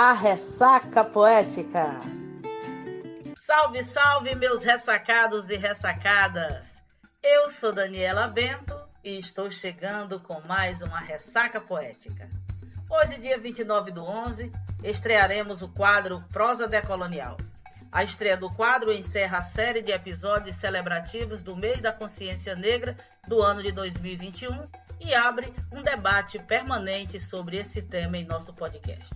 A Ressaca Poética. Salve, salve, meus ressacados e ressacadas! Eu sou Daniela Bento e estou chegando com mais uma Ressaca Poética. Hoje, dia 29/11, estrearemos o quadro Prosa Decolonial. A estreia do quadro encerra a série de episódios celebrativos do mês da consciência negra do ano de 2021 e abre um debate permanente sobre esse tema em nosso podcast.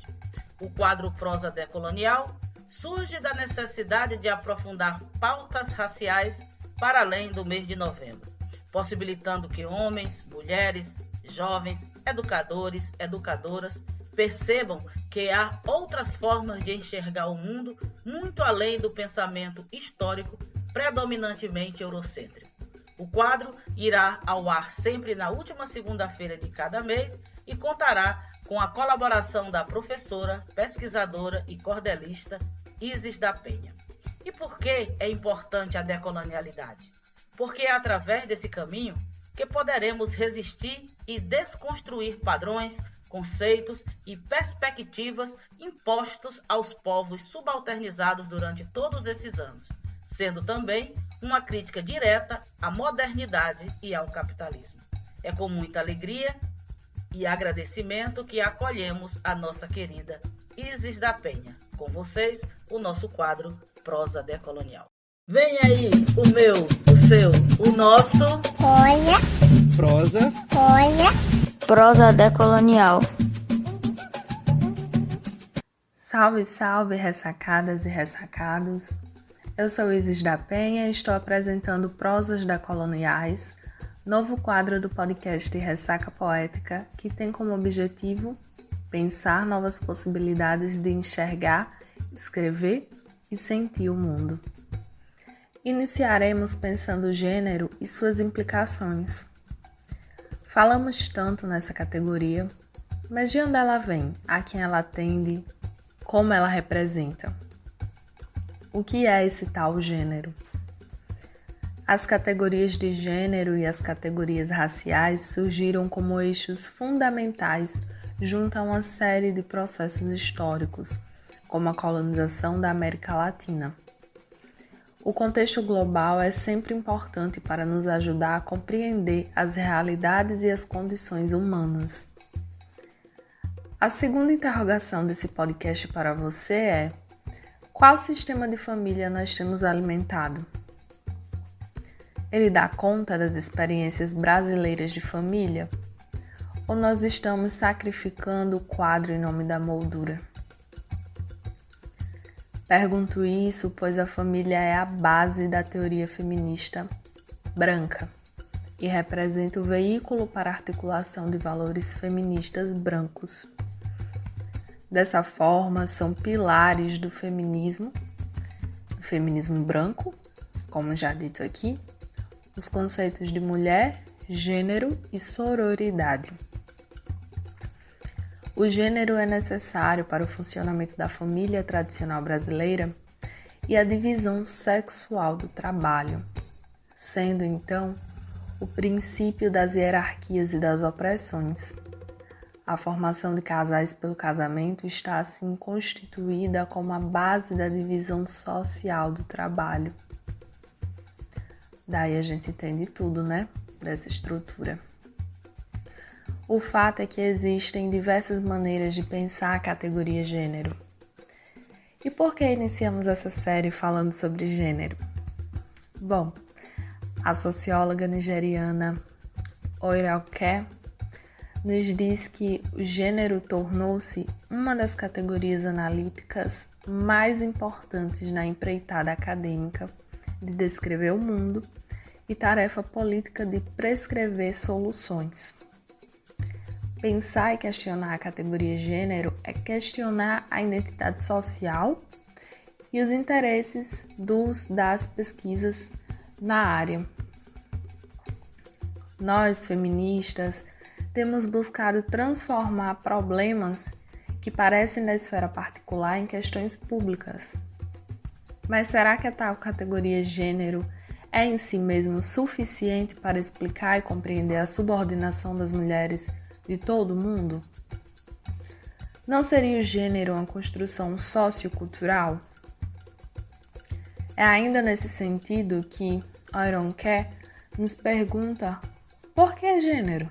O quadro Prosa Decolonial surge da necessidade de aprofundar pautas raciais para além do mês de novembro, possibilitando que homens, mulheres, jovens, educadores, educadoras percebam que há outras formas de enxergar o mundo muito além do pensamento histórico predominantemente eurocêntrico. O quadro irá ao ar sempre na última segunda-feira de cada mês e contará com a colaboração da professora, pesquisadora e cordelista Isis da Penha. E por que é importante a decolonialidade? Porque é através desse caminho que poderemos resistir e desconstruir padrões, conceitos e perspectivas impostos aos povos subalternizados durante todos esses anos, sendo também uma crítica direta à modernidade e ao capitalismo. É com muita alegria e agradecimento que acolhemos a nossa querida Isis da Penha. Com vocês, o nosso quadro Prosa Decolonial. Vem aí o meu, o seu, o nosso... Olha. Prosa. Olha. Prosa Decolonial. Salve, salve, ressacadas e ressacados. Eu sou Isis da Penha e estou apresentando Prosas Decoloniais, novo quadro do podcast Ressaca Poética, que tem como objetivo pensar novas possibilidades de enxergar, escrever e sentir o mundo. Iniciaremos pensando o gênero e suas implicações. Falamos tanto nessa categoria, mas de onde ela vem, a quem ela atende, como ela representa? O que é esse tal gênero? As categorias de gênero e as categorias raciais surgiram como eixos fundamentais junto a uma série de processos históricos, como a colonização da América Latina. O contexto global é sempre importante para nos ajudar a compreender as realidades e as condições humanas. A segunda interrogação desse podcast para você é: qual sistema de família nós temos alimentado? Ele dá conta das experiências brasileiras de família? Ou nós estamos sacrificando o quadro em nome da moldura? Pergunto isso pois a família é a base da teoria feminista branca e representa o veículo para a articulação de valores feministas brancos. Dessa forma, são pilares do feminismo branco, como já dito aqui, os conceitos de mulher, gênero e sororidade. O gênero é necessário para o funcionamento da família tradicional brasileira e a divisão sexual do trabalho, sendo então o princípio das hierarquias e das opressões. A formação de casais pelo casamento está assim constituída como a base da divisão social do trabalho. Daí a gente entende tudo, né? Dessa estrutura. O fato é que existem diversas maneiras de pensar a categoria gênero. E por que iniciamos essa série falando sobre gênero? Bom, a socióloga nigeriana Oiroke nos diz que o gênero tornou-se uma das categorias analíticas mais importantes na empreitada acadêmica de descrever o mundo e tarefa política de prescrever soluções. Pensar e questionar a categoria gênero é questionar a identidade social e os interesses das pesquisas na área. Nós, feministas, temos buscado transformar problemas que parecem da esfera particular em questões públicas. Mas será que a tal categoria gênero é em si mesmo suficiente para explicar e compreender a subordinação das mulheres de todo mundo? Não seria o gênero uma construção sociocultural? É ainda nesse sentido que Oironquer nos pergunta por que gênero?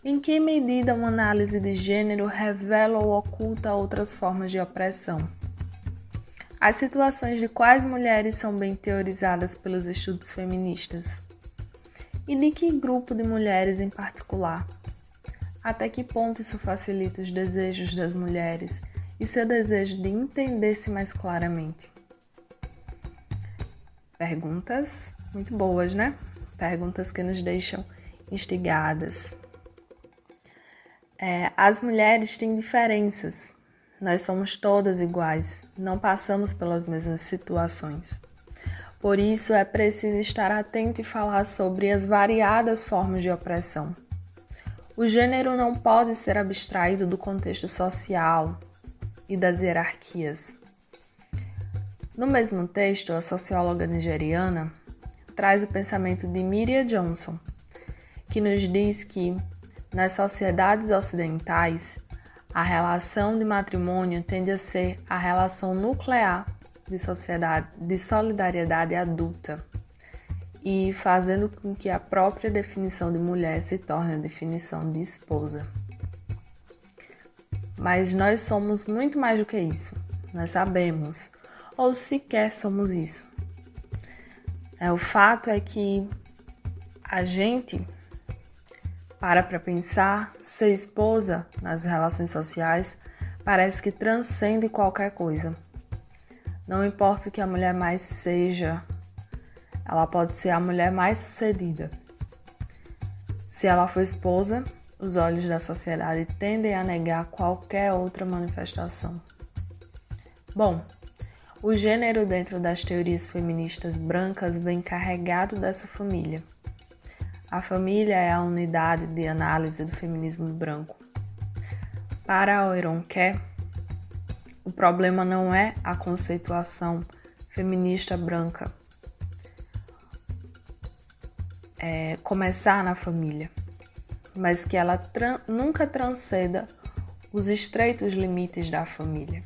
Em que medida uma análise de gênero revela ou oculta outras formas de opressão? As situações de quais mulheres são bem teorizadas pelos estudos feministas? E de que grupo de mulheres em particular? Até que ponto isso facilita os desejos das mulheres e seu desejo de entender-se mais claramente? Perguntas muito boas, né? Perguntas que nos deixam instigadas. As mulheres têm diferenças. Nós somos todas iguais, não passamos pelas mesmas situações. Por isso, é preciso estar atento e falar sobre as variadas formas de opressão. O gênero não pode ser abstraído do contexto social e das hierarquias. No mesmo texto, a socióloga nigeriana traz o pensamento de Miriam Johnson, que nos diz que, nas sociedades ocidentais, a relação de matrimônio tende a ser a relação nuclear de solidariedade adulta e fazendo com que a própria definição de mulher se torne a definição de esposa. Mas nós somos muito mais do que isso, nós sabemos, ou sequer somos isso. O fato é que a gente para pensar, ser esposa nas relações sociais parece que transcende qualquer coisa. Não importa o que a mulher mais seja, ela pode ser a mulher mais sucedida. Se ela for esposa, os olhos da sociedade tendem a negar qualquer outra manifestação. Bom, o gênero dentro das teorias feministas brancas vem carregado dessa família. A família é a unidade de análise do feminismo branco. Para Oironquer, o problema não é a conceituação feminista branca, começar na família, mas que ela nunca transcenda os estreitos limites da família.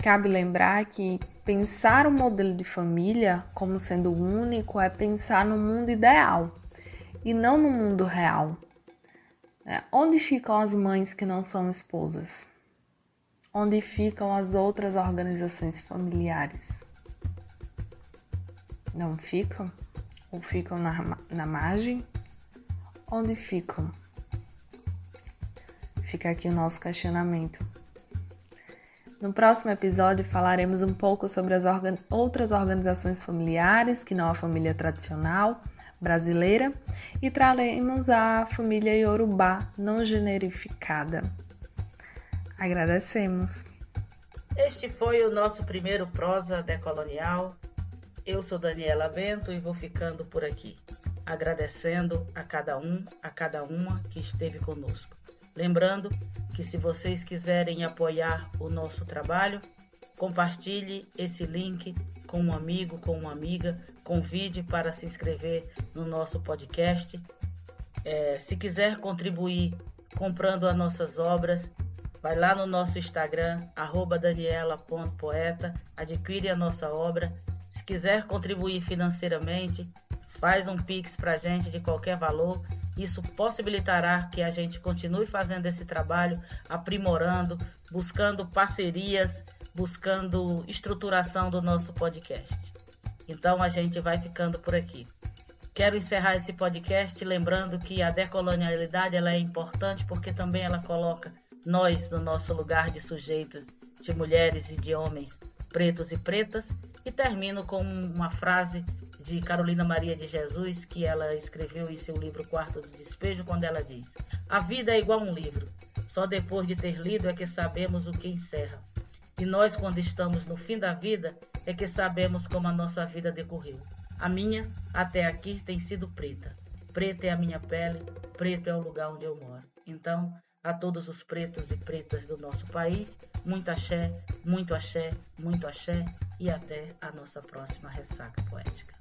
Cabe lembrar que pensar o modelo de família como sendo único é pensar no mundo ideal e não no mundo real. Onde ficam as mães que não são esposas? Onde ficam as outras organizações familiares? Não ficam? Ou ficam na margem? Onde ficam? Fica aqui o nosso questionamento. No próximo episódio falaremos um pouco sobre as outras organizações familiares que não a família tradicional brasileira e traremos a família iorubá não generificada. Agradecemos. Este foi o nosso primeiro Prosa Decolonial. Eu sou Daniela Bento e vou ficando por aqui, agradecendo a cada um, a cada uma que esteve conosco. Lembrando que se vocês quiserem apoiar o nosso trabalho, compartilhe esse link com um amigo, com uma amiga, convide para se inscrever no nosso podcast. Se quiser contribuir comprando as nossas obras, vai lá no nosso Instagram, @daniela.poeta, adquire a nossa obra. Se quiser contribuir financeiramente, faz um Pix para a gente de qualquer valor. Isso possibilitará que a gente continue fazendo esse trabalho, aprimorando, buscando parcerias, buscando estruturação do nosso podcast. Então a gente vai ficando por aqui. Quero encerrar esse podcast lembrando que a decolonialidade ela é importante porque também ela coloca nós no nosso lugar de sujeitos, de mulheres e de homens pretos e pretas. E termino com uma frase de Carolina Maria de Jesus, que ela escreveu em seu livro Quarto do Despejo, quando ela diz: a vida é igual a um livro, só depois de ter lido é que sabemos o que encerra. E nós, quando estamos no fim da vida, é que sabemos como a nossa vida decorreu. A minha, até aqui, tem sido preta. Preta é a minha pele, preto é o lugar onde eu moro. Então, a todos os pretos e pretas do nosso país, muito axé, muito axé, muito axé, e até a nossa próxima Ressaca Poética.